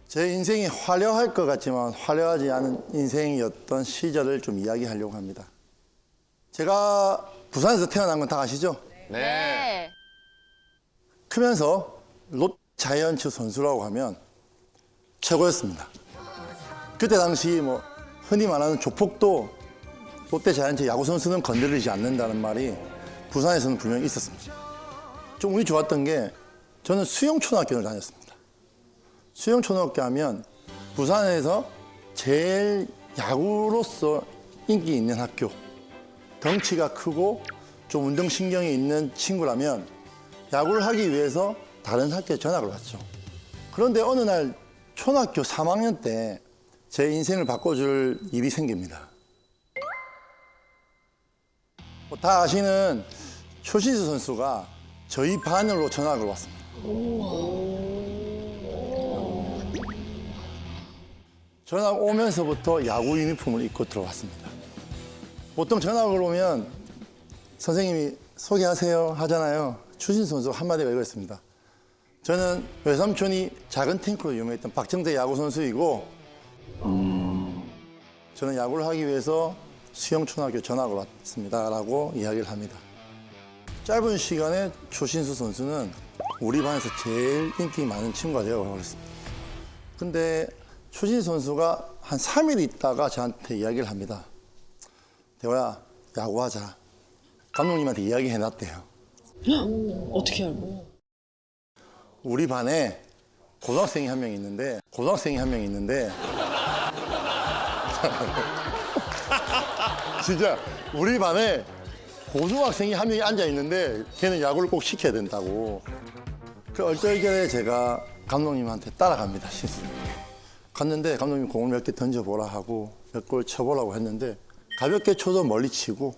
제 인생이 화려할 것 같지만 화려하지 않은 인생이었던 시절을 좀 이야기하려고 합니다. 제가 부산에서 태어난 건 다 아시죠? 네. 크면서 롯자이언츠 선수라고 하면 최고였습니다. 그때 당시 뭐 흔히 말하는 조폭도 롯데자이언츠 야구 선수는 건드리지 않는다는 말이 부산에서는 분명히 있었습니다. 좀 운이 좋았던 게 저는 수영초등학교를 다녔습니다. 수영초등학교 하면 부산에서 제일 야구로서 인기 있는 학교. 덩치가 크고 좀 운동신경이 있는 친구라면 야구를 하기 위해서 다른 학교에 전학을 왔죠. 그런데 어느 날 초등학교 3학년 때 제 인생을 바꿔줄 일이 생깁니다. 다 아시는 추신수 선수가 저희 반으로 전학을 왔습니다. 전학 오면서부터 야구 유니폼을 입고 들어왔습니다. 보통 전학을 오면 선생님이 소개하세요 하잖아요. 추신수 선수 한마디가 이거였습니다. 저는 외삼촌이 작은 탱크로 유명했던 박정대 야구 선수이고 저는 야구를 하기 위해서 수영초등학교 전학을 왔습니다 라고 이야기를 합니다. 짧은 시간에 추신수 선수는 우리 반에서 제일 인기 많은 친구가 되어버렸습니다. 근데 추신수 선수가 한 3일 있다가 저한테 이야기를 합니다. 대호야, 야구하자. 감독님한테 이야기해놨대요. 어떻게 알고? 우리 반에 고등학생이 한 명 있는데 진짜 우리 반에 고등학생이 한 명이 앉아 있는데 걔는 야구를 꼭 시켜야 된다고. 그 얼떨결에 제가 감독님한테 따라갑니다. 실수로. 갔는데 감독님 공을 몇 개 던져보라 하고 몇 골 쳐보라고 했는데 가볍게 쳐도 멀리 치고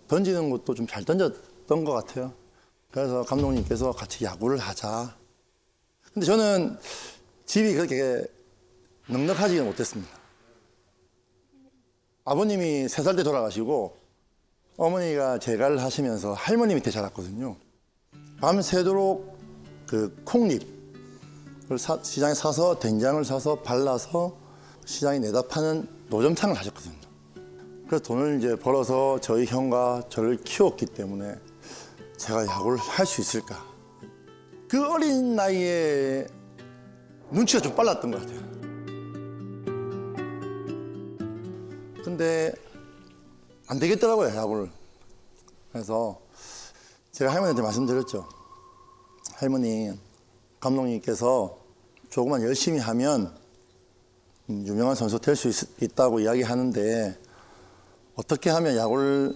던지는 것도 좀 잘 던졌던 것 같아요. 그래서 감독님께서 같이 야구를 하자. 근데 저는 집이 그렇게 넉넉하지는 못했습니다. 아버님이 3살 때 돌아가시고 어머니가 재가를 하시면서 할머니 밑에 자랐거든요. 밤새도록 그 콩잎을 시장에 사서 된장을 사서 발라서 시장에 내다 파는 노점상을 하셨거든요. 그래서 돈을 이제 벌어서 저희 형과 저를 키웠기 때문에 제가 야구를 할 수 있을까? 그 어린 나이에 눈치가 좀 빨랐던 것 같아요. 근데 안 되겠더라고요, 야구를. 그래서 제가 할머니한테 말씀드렸죠. 할머니, 감독님께서 조금만 열심히 하면 유명한 선수 될 수 있다고 이야기하는데 어떻게 하면 야구를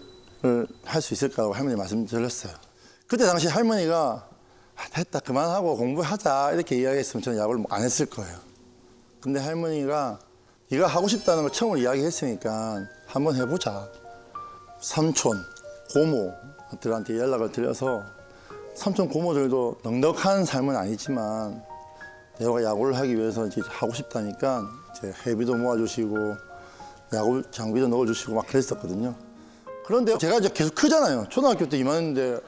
할 수 있을까라고 할머니 말씀드렸어요. 그때 당시 할머니가 됐다, 그만하고 공부하자 이렇게 이야기했으면 저는 야구를 안 했을 거예요. 근데 할머니가 네가 하고 싶다는 걸 처음으로 이야기했으니까 한번 해보자. 삼촌, 고모들한테 연락을 드려서 삼촌, 고모들도 넉넉한 삶은 아니지만 내가 야구를 하기 위해서 이제 하고 싶다니까 이제 회비도 모아주시고 야구 장비도 넣어주시고 막 그랬었거든요. 그런데 제가 이제 계속 크잖아요. 초등학교 때 이만했는데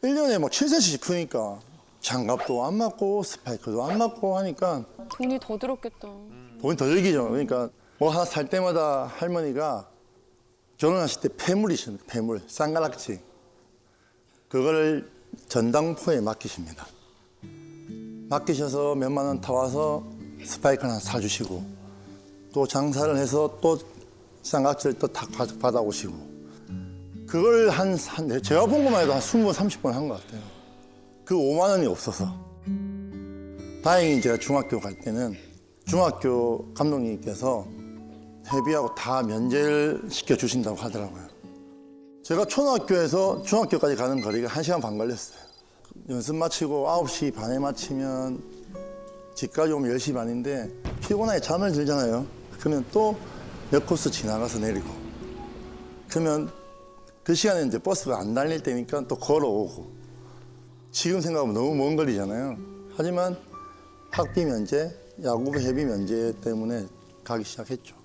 1년에 막 7cm씩 크니까 장갑도 안 맞고 스파이크도 안 맞고 하니까 돈이 더 들었겠다. 돈이 더 들기죠. 그러니까 뭐 하나 살 때마다 할머니가 결혼하실 때 폐물이십니다. 폐물, 쌍가락지. 그거를 전당포에 맡기십니다. 맡기셔서 몇만 원 타와서 스파이크 하나 사주시고 또 장사를 해서 또 쌍가락지를 또 다 받아오시고 그걸 제가 본 것만 해도 한 20번, 30번 한 것 같아요. 그 5만 원이 없어서. 다행히 제가 중학교 갈 때는 중학교 감독님께서 회비하고 다 면제를 시켜주신다고 하더라고요. 제가 초등학교에서 중학교까지 가는 거리가 1시간 반 걸렸어요. 연습 마치고 9시 반에 마치면 집까지 오면 10시 반인데 피곤하게 잠을 들잖아요. 그러면 또 몇 코스 지나가서 내리고 그러면 그 시간에 이제 버스가 안 달릴 때니까 또 걸어오고 지금 생각하면 너무 먼 거리잖아요. 하지만 학비 면제, 야구 회비 면제 때문에 가기 시작했죠.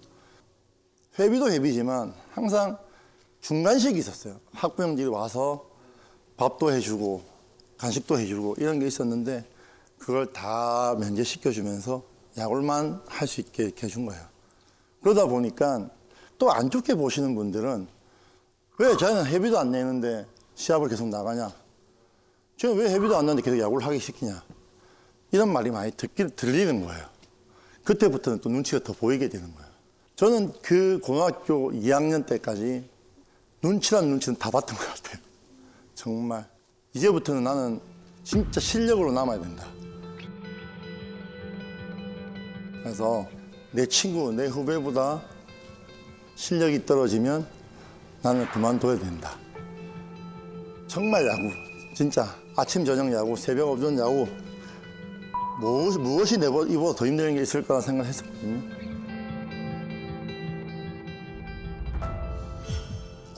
회비도 회비지만 항상 중간식이 있었어요. 학부형들이 와서 밥도 해주고 간식도 해주고 이런 게 있었는데 그걸 다 면제시켜주면서 야구만 할 수 있게 이렇게 해준 거예요. 그러다 보니까 또 안 좋게 보시는 분들은 왜 자기는 회비도 안 내는데 시합을 계속 나가냐? 쟤는 왜 회비도 안 내는데 계속 야구를 하기 시키냐? 이런 말이 많이 들리는 거예요. 그때부터는 또 눈치가 더 보이게 되는 거예요. 저는 그 고등학교 2학년 때까지 눈치란 눈치는 다 봤던 것 같아요. 정말. 이제부터는 나는 진짜 실력으로 남아야 된다. 그래서 내 친구, 내 후배보다 실력이 떨어지면 나는 그만둬야 된다. 정말 야구, 진짜 아침, 저녁 야구, 새벽, 오전 야구 무엇이 이보다 더 힘든 게 있을 거라 생각했었거든요.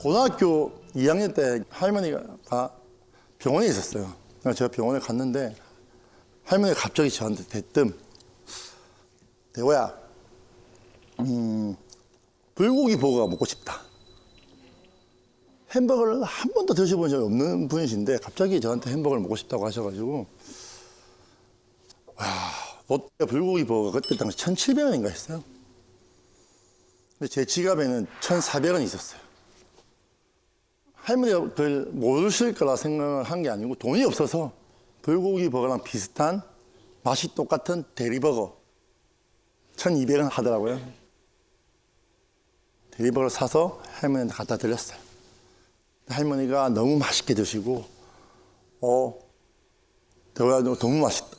고등학교 2학년 때 할머니가 병원에 있었어요. 그래서 제가 병원에 갔는데 할머니가 갑자기 저한테 대뜸 대호야, 불고기 버거가 먹고 싶다. 햄버거를 한 번도 드셔본 적이 없는 분이신데 갑자기 저한테 햄버거를 먹고 싶다고 하셔가지고 와, 롯데 불고기 버거가 그때 당시 1,700원인가 했어요. 근데 제 지갑에는 1,400원이 있었어요. 할머니가 그걸 모르실 거라 생각을 한 게 아니고 돈이 없어서 불고기 버거랑 비슷한 맛이 똑같은 대리버거 1,200원 하더라고요. 대리버거를 사서 할머니한테 갖다 드렸어요. 할머니가 너무 맛있게 드시고 대호야 너무 맛있다.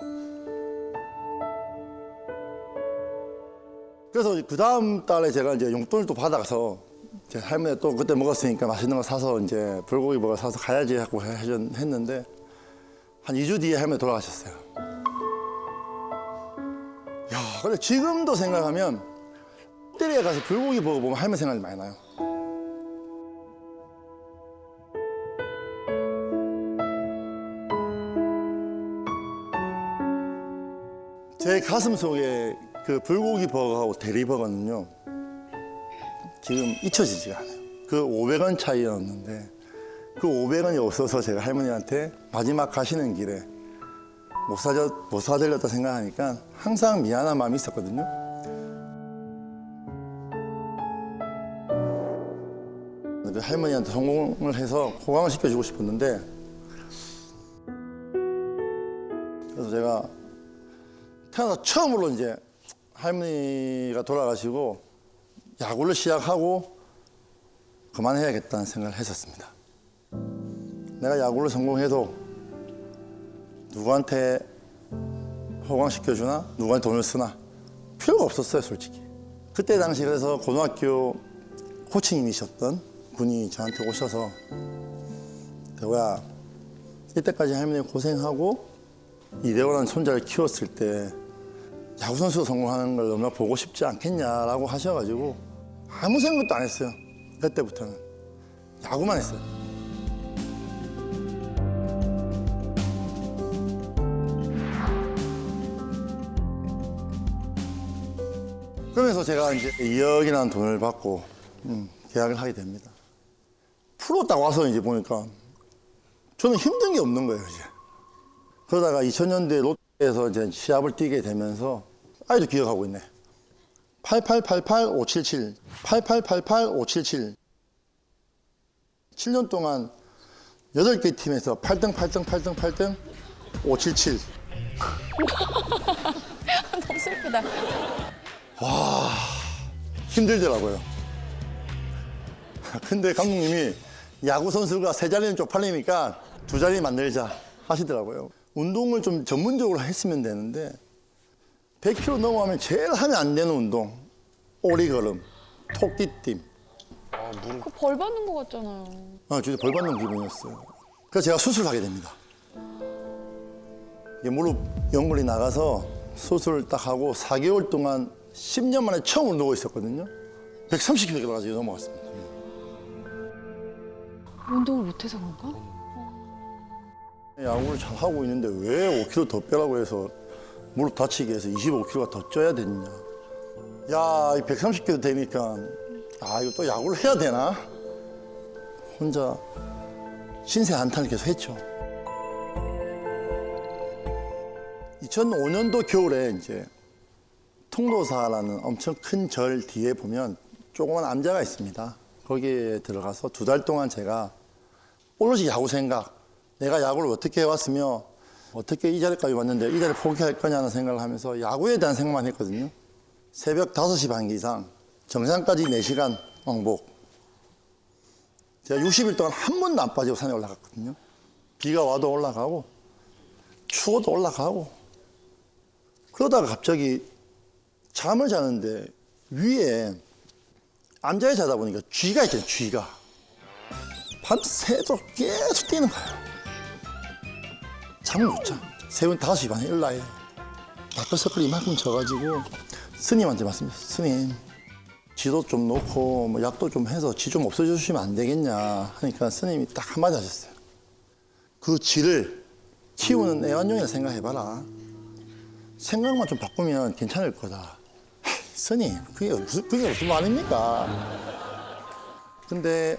그래서 그 다음 달에 제가 이제 용돈을 또 받아서 제 할머니가 또 그때 먹었으니까 맛있는 거 사서 이제 불고기 버거 사서 가야지 하고 했는데 한 2주 뒤에 할머니 돌아가셨어요. 야, 근데 지금도 생각하면 호텔에 가서 불고기 버거 보면 할머니 생각이 많이 나요. 제 가슴 속에 그 불고기 버거하고 대리버거는요 지금 잊혀지지가 않아요. 그 500원 차이였는데 그 500원이 없어서 제가 할머니한테 마지막 가시는 길에 못 사드렸다 생각하니까 항상 미안한 마음이 있었거든요. 그 할머니한테 성공을 해서 호강을 시켜주고 싶었는데 그래서 제가 태어나서 처음으로 이제 할머니가 돌아가시고 야구를 시작하고 그만해야겠다는 생각을 했었습니다. 내가 야구를 성공해도 누구한테 호강시켜주나 누구한테 돈을 쓰나 필요가 없었어요, 솔직히. 그때 당시 그래서 고등학교 코치님이셨던 분이 저한테 오셔서 대호야, 이때까지 할머니 고생하고 이대호라는 손자를 키웠을 때 야구선수로 성공하는 걸 너무나 보고 싶지 않겠냐라고 하셔가지고 아무 생각도 안 했어요. 그때부터는 야구만 했어요. 그러면서 제가 이제 2억이라는 돈을 받고 계약을 하게 됩니다. 프로 딱 와서 이제 보니까 저는 힘든 게 없는 거예요, 이제. 그러다가 2000년대 롯데에서 이제 시합을 뛰게 되면서 아직도 기억하고 있네. 8888-577, 8888-577. 7년 동안 8개 팀에서 8등, 8등, 8등, 8등, 577. 너무 슬프다. 힘들더라고요. 근데 감독님이 야구 선수가 3자리는 쪽팔리니까 2자리 만들자 하시더라고요. 운동을 좀 전문적으로 했으면 되는데 100km 넘어가면 제일 하면 안 되는 운동. 오리걸음, 토끼띠. 그 벌 받는 거 같잖아요. 진짜 벌 받는 기분이었어요. 그래서 제가 수술하게 됩니다. 이게 무릎 연골이 나가서 수술을 딱 하고 4개월 동안 10년 만에 처음으로 누워 있었거든요. 130kg까지 넘어갔습니다. 운동을 못해서 그런가? 야구를 잘 하고 있는데 왜 5kg 더 빼라고 해서 무릎 다치게 해서 25kg가 더 쪄야 됐냐. 야, 130kg 되니까 이거 또 야구를 해야 되나? 혼자 신세 한탄을 계속 했죠. 2005년도 겨울에 이제 통도사라는 엄청 큰 절 뒤에 보면 조그만 암자가 있습니다. 거기에 들어가서 2달 동안 제가 오롯이 야구 생각, 내가 야구를 어떻게 해왔으며 어떻게 이 자리까지 왔는데 이 자리를 포기할 거냐는 생각을 하면서 야구에 대한 생각만 했거든요. 새벽 5시 반 이상, 정상까지 4시간 왕복. 제가 60일 동안 한 번도 안 빠지고 산에 올라갔거든요. 비가 와도 올라가고 추워도 올라가고. 그러다가 갑자기 잠을 자는데 위에 암자에 자다 보니까 쥐가 있잖아요, 쥐가. 밤새도록 계속 뛰는 거예요. 잠을 못 자. 새벽 5시 반에 일어나요. 다크서클이 이만큼 져가지고 스님한테 말씀드렸어요. 스님, 쥐도 좀 놓고 뭐 약도 좀 해서 쥐 좀 없애주시면 안 되겠냐 하니까 스님이 딱 한마디 하셨어요. 그 쥐를 키우는 애완용이라 생각해봐라. 생각만 좀 바꾸면 괜찮을 거다. 스님, 그게 무슨 말입니까? 근데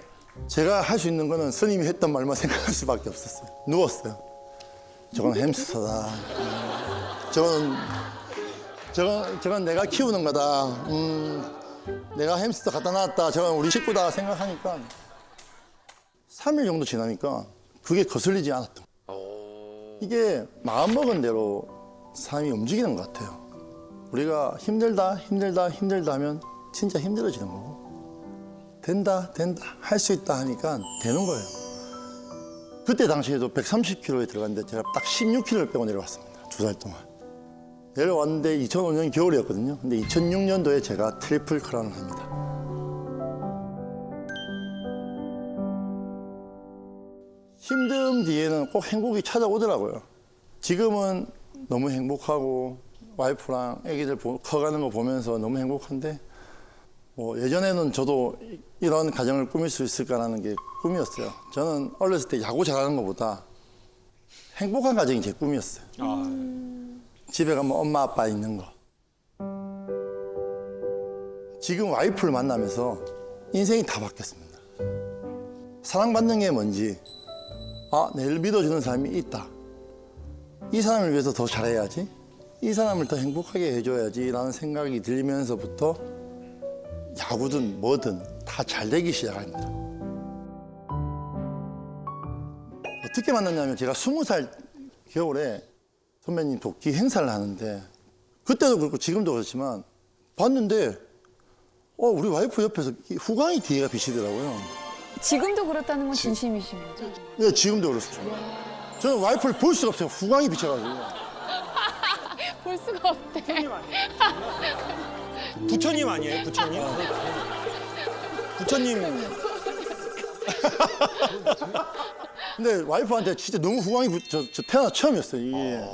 제가 할 수 있는 거는 스님이 했던 말만 생각할 수밖에 없었어요. 누웠어요. 저건 햄스터다. 저건 내가 키우는 거다. 내가 햄스터 갖다 놨다. 저건 우리 식구다 생각하니까 3일 정도 지나니까 그게 거슬리지 않았던 거예요. 이게 마음먹은 대로 삶이 움직이는 것 같아요. 우리가 힘들다 하면 진짜 힘들어지는 거고 된다 할 수 있다 하니까 되는 거예요. 그때 당시에도 130kg에 들어갔는데 제가 딱 16kg를 빼고 내려왔습니다. 2달 동안. 내려왔는데 2005년 겨울이었거든요. 근데 2006년도에 제가 트리플 크라운을 합니다. 힘든 뒤에는 꼭 행복이 찾아오더라고요. 지금은 너무 행복하고 와이프랑 아기들 커가는 거 보면서 너무 행복한데 뭐 예전에는 저도 이런 가정을 꾸밀 수 있을까라는 게 꿈이었어요. 저는 어렸을 때 야구 잘하는 것보다 행복한 가정이 제 꿈이었어요. 집에 가면 엄마 아빠 있는 거. 지금 와이프를 만나면서 인생이 다 바뀌었습니다. 사랑받는 게 뭔지, 내를 믿어주는 사람이 있다. 이 사람을 위해서 더 잘해야지. 이 사람을 더 행복하게 해줘야지라는 생각이 들면서부터 야구든 뭐든 다 잘 되기 시작합니다. 어떻게 만났냐면 제가 20살 겨울에 선배님 도끼 행사를 하는데 그때도 그렇고 지금도 그렇지만 봤는데 우리 와이프 옆에서 후광이 뒤에가 비치더라고요. 지금도 그렇다는 건 진심이신 거죠? 네, 지금도 그렇습니다. 저는 와이프를 볼 수가 없어요. 후광이 비쳐가지고. 볼 수가 없대. 부처님 아니에요? 부처님? 부처님. 근데 와이프한테 진짜 너무 후광이 저 태어나 처음이었어요. 이게.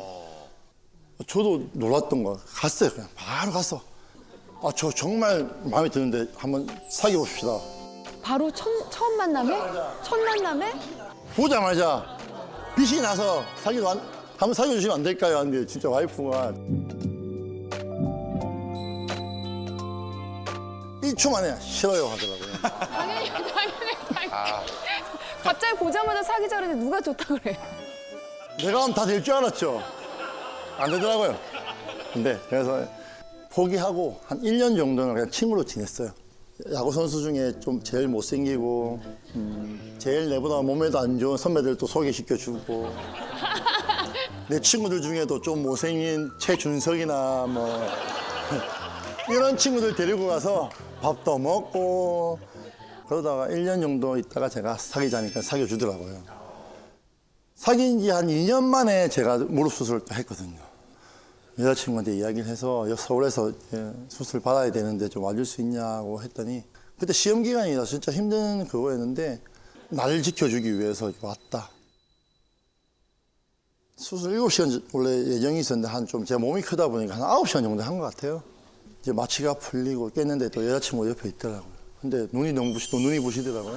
저도 놀랐던 거. 갔어요. 그냥 바로 갔어. 저 정말 마음에 드는데 한번 사귀어 봅시다. 바로 처음 만남에? 첫 만남에? 보자마자 빛이 나서 한번 사귀어 주시면 안 될까요? 하는데 진짜 와이프가 1초 만에 싫어요 하더라고요. 당연히. 갑자기 보자마자 사귀자 그랬는데 누가 좋다 그래? 내가 하면 다 될 줄 알았죠. 안 되더라고요. 근데 그래서 포기하고 한 1년 정도는 그냥 친구로 지냈어요. 야구 선수 중에 좀 제일 못생기고 제일 내보다 몸에도 안 좋은 선배들도 소개시켜주고 내 친구들 중에도 좀 못생긴 최준석이나 뭐 이런 친구들 데리고 가서 밥도 먹고 그러다가 1년 정도 있다가 제가 사귀자니까 사귀어주더라고요. 사귄 지 한 2년 만에 제가 무릎 수술을 또 했거든요. 여자친구한테 이야기를 해서 서울에서 수술 받아야 되는데 좀 와줄 수 있냐고 했더니 그때 시험 기간이라 진짜 힘든 그거였는데 나를 지켜주기 위해서 왔다. 수술 7시간 원래 예정이 있었는데 한 좀 제 몸이 크다 보니까 한 9시간 정도 한 것 같아요. 이제 마취가 풀리고 깼는데 또 여자친구가 옆에 있더라고요. 근데 눈이 눈이 부시더라고요.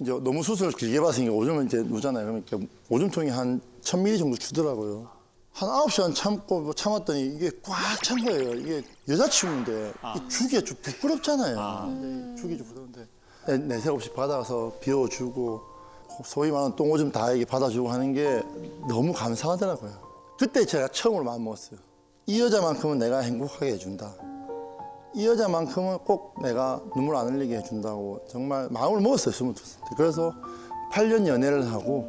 이제 너무 수술을 길게 봤으니까 오줌을 이제 누잖아요. 그러니까 오줌통이 한 1000ml 정도 주더라고요. 한 9시간 참았더니 이게 꽉 찬 거예요. 이게 여자친구인데 이 주기가 좀 부끄럽잖아요. 주기 좀 부끄러운데 내색 없이 받아서 비워주고 소위 말하는 똥오줌 다 이게 받아주고 하는 게 너무 감사하더라고요. 그때 제가 처음으로 마음먹었어요. 이 여자만큼은 내가 행복하게 해준다. 이 여자만큼은 꼭 내가 눈물 안 흘리게 해준다고 정말 마음을 먹었어요. 22살 때. 그래서 8년 연애를 하고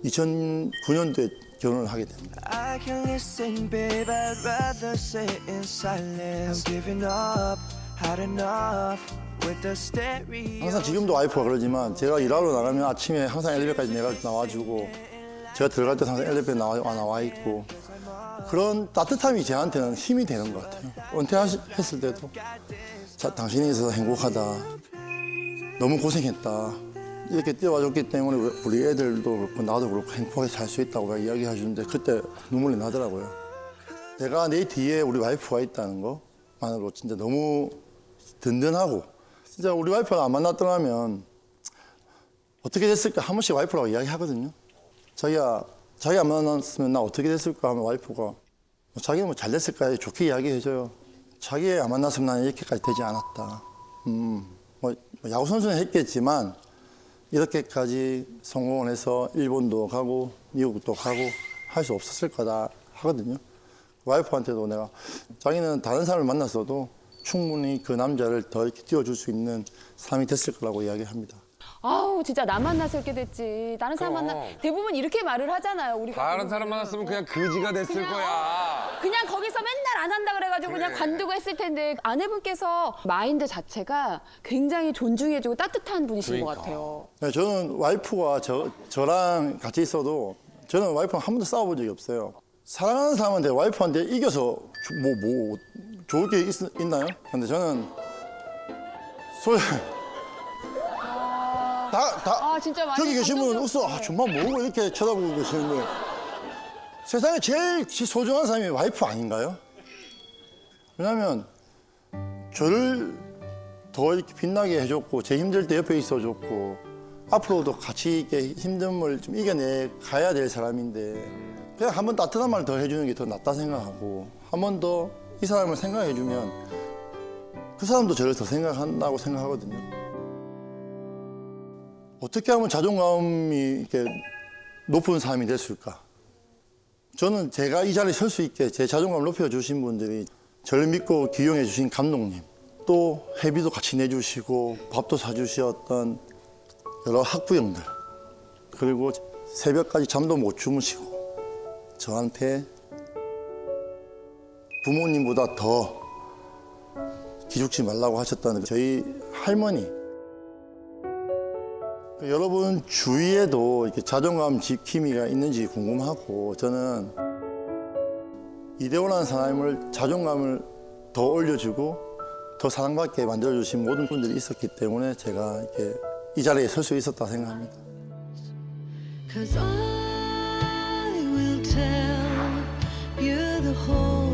2009년도에 결혼을 하게 됩니다. I can listen, babe. I'd rather sit in silence. I'm giving up, had enough with the stereo. 항상 지금도 와이프가 그러지만 제가 일하러 나가면 아침에 항상 엘리베이터까지 내가 나와주고 제가 들어갈 때 항상 엘리베이터에 나와 있고 그런 따뜻함이 저한테는 힘이 되는 것 같아요. 은퇴했을 때도 당신이 있어서 행복하다. 너무 고생했다. 이렇게 띄워줬기 때문에 우리 애들도 그렇고 나도 그렇고 행복하게 살 수 있다고 이야기해 주는데 그때 눈물이 나더라고요. 내가 내 뒤에 우리 와이프가 있다는 것만으로 진짜 너무 든든하고 진짜 우리 와이프가 안 만났더라면 어떻게 됐을까 한 번씩 와이프라고 이야기하거든요. 자기가 자기 안 만났으면 나 어떻게 됐을까 하면 와이프가 자기는 뭐 잘 됐을까 좋게 이야기해줘요. 자기 안 만났으면 나는 이렇게까지 되지 않았다. 뭐 야구 선수는 했겠지만 이렇게까지 성공을 해서 일본도 가고 미국도 가고 할 수 없었을 거다 하거든요. 와이프한테도 내가 자기는 다른 사람을 만났어도 충분히 그 남자를 더 이렇게 띄워줄 수 있는 사람이 됐을 거라고 이야기합니다. 아우 진짜 나 만나서 이렇게 됐지. 다른 사람 그럼. 만나 대부분 이렇게 말을 하잖아요. 우리가 다른 사람 만났으면 그냥 거지가 됐을 그냥, 거야. 그냥 거기서 맨날 안 한다 그래가지고 그냥 그래. 관두고 했을 텐데 아내분께서 마인드 자체가 굉장히 존중해주고 따뜻한 분이신 것 그러니까. 같아요. 네, 저는 와이프가 저랑 같이 있어도 저는 와이프랑 한 번도 싸워본 적이 없어요. 사랑하는 사람한테 와이프한테 이겨서 뭐 좋을 게 있나요? 근데 저는 진짜 많이 저기 계신 분은 감동적- 웃어. 정말 뭐 이렇게 쳐다보고 계시는데 세상에 제일 소중한 사람이 와이프 아닌가요? 왜냐하면 저를 더 이렇게 빛나게 해줬고 제 힘들 때 옆에 있어줬고 앞으로도 같이 이렇게 힘듦을 좀 이겨내 가야 될 사람인데 그냥 한 번 따뜻한 말 더 해주는 게 더 낫다 생각하고 한 번 더 이 사람을 생각해주면 그 사람도 저를 더 생각한다고 생각하거든요. 어떻게 하면 자존감이 이렇게 높은 사람이 됐을까? 저는 제가 이 자리에 설 수 있게 제 자존감을 높여주신 분들이 저를 믿고 기용해 주신 감독님, 또 회비도 같이 내주시고 밥도 사주셨던 여러 학부형들, 그리고 새벽까지 잠도 못 주무시고 저한테 부모님보다 더 기죽지 말라고 하셨다는 저희 할머니, 여러분 주위에도 이렇게 자존감 지킴이가 있는지 궁금하고 저는 이대호라는 사람을 자존감을 더 올려주고 더 사랑받게 만들어주신 모든 분들이 있었기 때문에 제가 이렇게 이 자리에 설 수 있었다 생각합니다. 'Cause I will tell you the whole